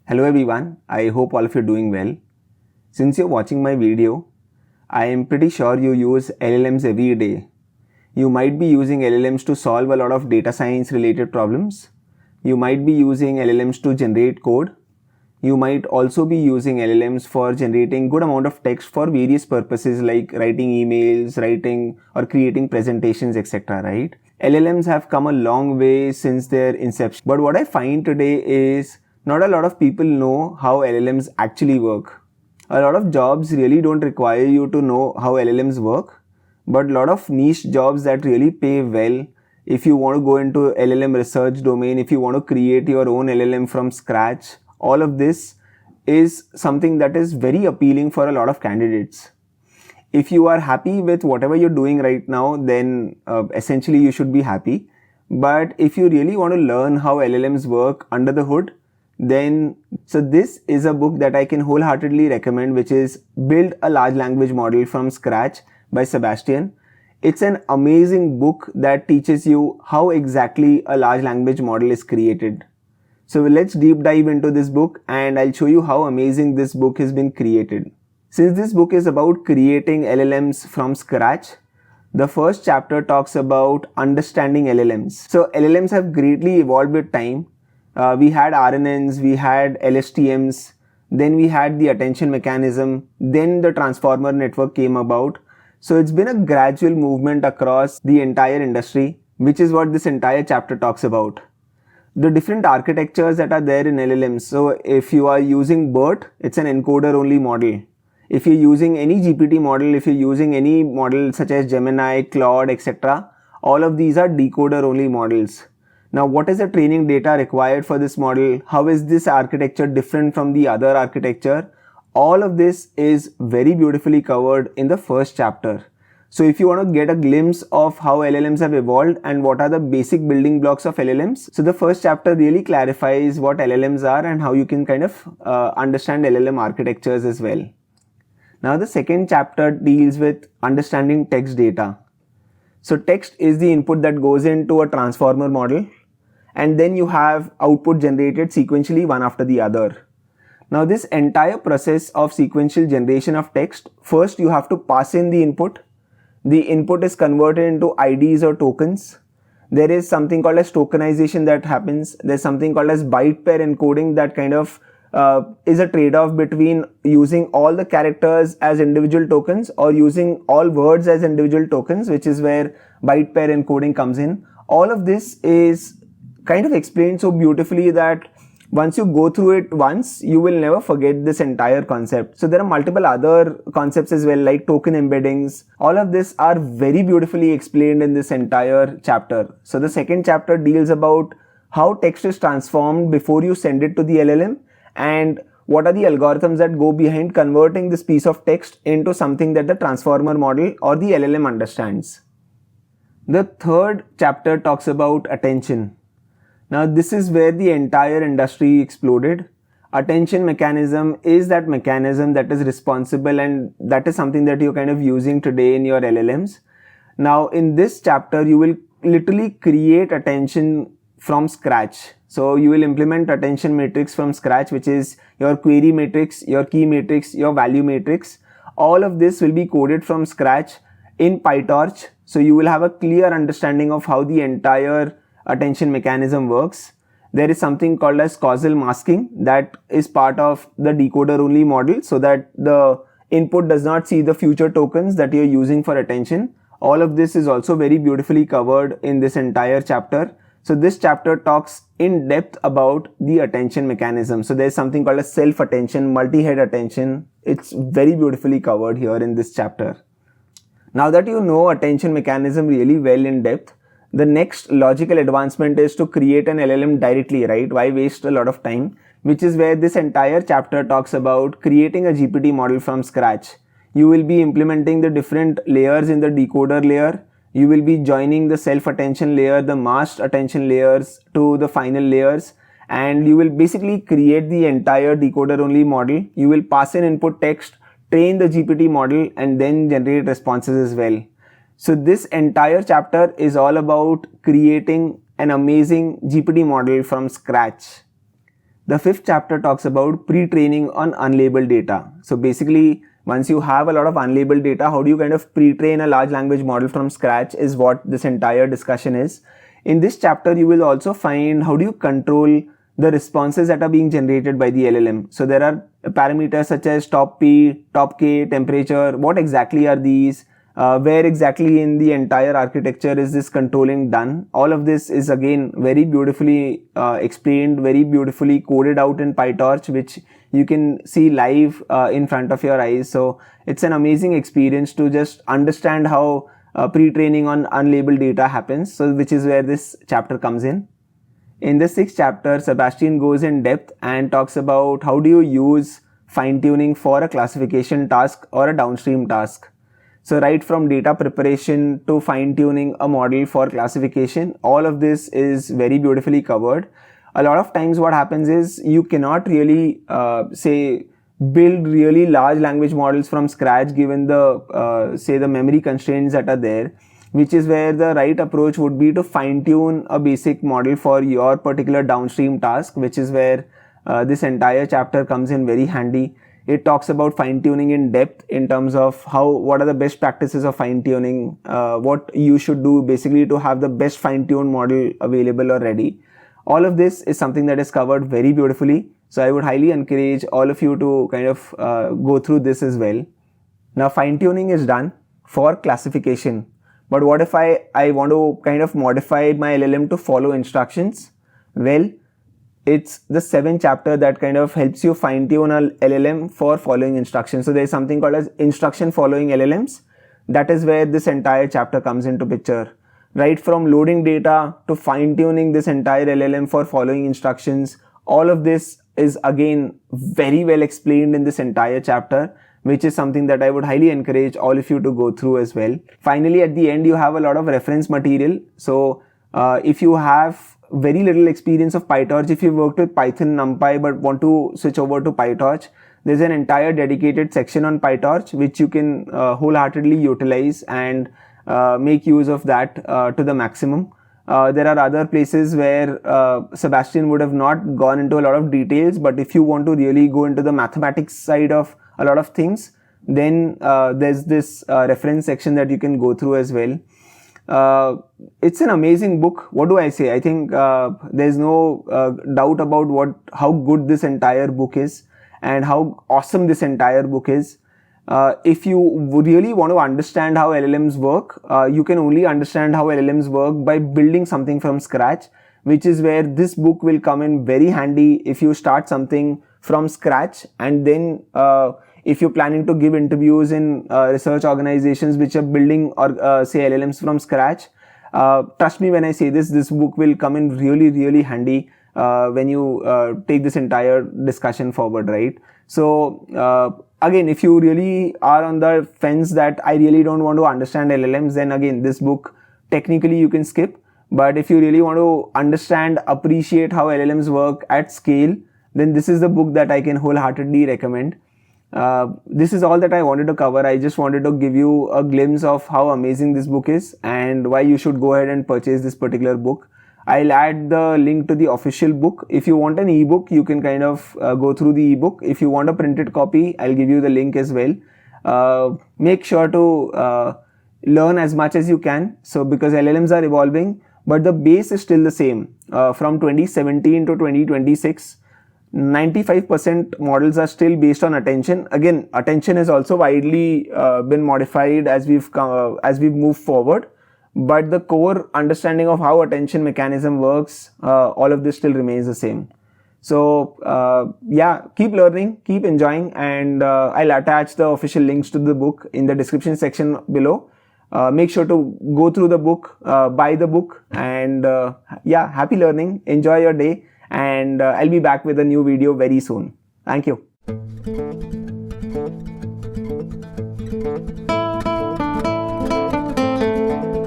Hello everyone, I hope all of you are doing well. Since you're watching my video, I am pretty sure you use LLMs every day. You might be using LLMs to solve a lot of data science related problems. You might be using LLMs to generate code. You might also be using LLMs for generating good amount of text for various purposes like writing emails, writing or creating presentations, etc. Right? LLMs have come a long way since their inception. But what I find today is not a lot of people know how LLMs actually work. A lot of jobs really don't require you to know how LLMs work, but a lot of niche jobs that really pay well. If you want to go into LLM research domain, if you want to create your own LLM from scratch, all of this is something that is very appealing for a lot of candidates. If you are happy with whatever you're doing right now, then essentially you should be happy. But if you really want to learn how LLMs work under the hood, then so this is a book that I can wholeheartedly recommend, which is Build a Large Language Model from Scratch by Sebastian. It's an amazing book that teaches you how exactly a large language model is created. So let's deep dive into this book and I'll show you how amazing this book has been created. Since this book is about creating LLMs from scratch, the first chapter talks about understanding LLMs. So LLMs have greatly evolved with time. We had RNNs, we had LSTMs, then we had the attention mechanism, then the transformer network came about. So it's been a gradual movement across the entire industry, which is what this entire chapter talks about. The different architectures that are there in LLMs. So if you are using BERT, it's an encoder only model. If you're using any GPT model, if you're using any model such as Gemini, Claude, etc., all of these are decoder only models. Now, what is the training data required for this model? How is this architecture different from the other architecture? All of this is very beautifully covered in the first chapter. So if you want to get a glimpse of how LLMs have evolved and what are the basic building blocks of LLMs, so the first chapter really clarifies what LLMs are and how you can kind of understand LLM architectures as well. Now the second chapter deals with understanding text data. So text is the input that goes into a transformer model, and then you have output generated sequentially one after the other. Now this entire process of sequential generation of text, first you have to pass in the input. The input is converted into IDs or tokens. There is something called as tokenization that happens. There's something called as byte pair encoding that kind of is a trade-off between using all the characters as individual tokens or using all words as individual tokens, which is where byte pair encoding comes in. All of this is kind of explained so beautifully that once you go through it once, you will never forget this entire concept. So there are multiple other concepts as well, like token embeddings. All of this are very beautifully explained in this entire chapter. So the second chapter deals about how text is transformed before you send it to the LLM and what are the algorithms that go behind converting this piece of text into something that the transformer model or the LLM understands. The third chapter talks about attention. Now this is where the entire industry exploded. Attention mechanism is that mechanism that is responsible, and that is something that you're kind of using today in your LLMs. Now in this chapter, you will literally create attention from scratch. So you will implement attention matrix from scratch, which is your query matrix, your key matrix, your value matrix. All of this will be coded from scratch in PyTorch. So you will have a clear understanding of how the entire attention mechanism works. There is something called as causal masking that is part of the decoder only model, so that the input does not see the future tokens that you're using for attention. All of this is also very beautifully covered in this entire chapter. So this chapter talks in depth about the attention mechanism. So there's something called as self-attention, multi-head attention. It's very beautifully covered here in this chapter. Now that you know attention mechanism really well in depth, the next logical advancement is to create an LLM directly, right? Why waste a lot of time? Which is where this entire chapter talks about creating a GPT model from scratch. You will be implementing the different layers in the decoder layer. You will be joining the self-attention layer, the masked attention layers to the final layers, and you will basically create the entire decoder only model. You will pass in input text, train the GPT model, and then generate responses as well. So this entire chapter is all about creating an amazing GPT model from scratch. The 5th chapter talks about pre-training on unlabeled data. So basically, once you have a lot of unlabeled data, how do you kind of pre-train a large language model from scratch is what this entire discussion is. In this chapter, you will also find how do you control the responses that are being generated by the LLM. So there are parameters such as top P, top K, temperature. What exactly are these? Where exactly in the entire architecture is this controlling done? All of this is again very beautifully explained, very beautifully coded out in PyTorch, which you can see live in front of your eyes. So it's an amazing experience to just understand how pre-training on unlabeled data happens. So which is where this chapter comes in. In the 6th chapter, Sebastian goes in depth and talks about how do you use fine-tuning for a classification task or a downstream task. So right from data preparation to fine-tuning a model for classification, all of this is very beautifully covered. A lot of times what happens is you cannot really build really large language models from scratch given the the memory constraints that are there, which is where the right approach would be to fine-tune a basic model for your particular downstream task, which is where this entire chapter comes in very handy. It talks about fine-tuning in depth in terms of what are the best practices of fine-tuning, what you should do basically to have the best fine-tuned model available or ready. All of this is something that is covered very beautifully. So I would highly encourage all of you to kind of go through this as well. Now fine-tuning is done for classification. But what if I want to kind of modify my LLM to follow instructions? Well, it's the 7th chapter that kind of helps you fine-tune a LLM for following instructions. So there's something called as instruction following LLMs. That is where this entire chapter comes into picture. Right from loading data to fine-tuning this entire LLM for following instructions, all of this is again very well explained in this entire chapter, which is something that I would highly encourage all of you to go through as well. Finally, at the end, you have a lot of reference material. So if you have very little experience of PyTorch, if you worked with Python, NumPy, but want to switch over to PyTorch, there's an entire dedicated section on PyTorch, which you can wholeheartedly utilize and make use of that to the maximum. There are other places where Sebastian would have not gone into a lot of details, but if you want to really go into the mathematics side of a lot of things, then there's this reference section that you can go through as well. It's an amazing book. What do I say? I think there's no doubt about how good this entire book is and how awesome this entire book is. If you really want to understand how LLMs work, you can only understand how LLMs work by building something from scratch, which is where this book will come in very handy if you start something from scratch. And then if you're planning to give interviews in research organizations which are building or say LLMs from scratch, trust me when I say this book will come in really, really handy when you take this entire discussion forward, right? So again, if you really are on the fence that I really don't want to understand LLMs, then again, this book technically you can skip. But if you really want to understand, appreciate how LLMs work at scale, then this is the book that I can wholeheartedly recommend. This is all that I wanted to cover. I just wanted to give you a glimpse of how amazing this book is and why you should go ahead and purchase this particular book. I'll add the link to the official book. If you want an ebook, you can kind of go through the ebook. If you want a printed copy, I'll give you the link as well. Make sure to learn as much as you can. So because LLMs are evolving, but the base is still the same. From 2017 to 2026, 95% models are still based on attention. Again, attention has also widely been modified as we've moved forward. But the core understanding of how attention mechanism works, all of this still remains the same. So yeah, keep learning, keep enjoying, and I'll attach the official links to the book in the description section below. Make sure to go through the book, buy the book, and yeah, happy learning, enjoy your day, and I'll be back with a new video very soon. Thank you.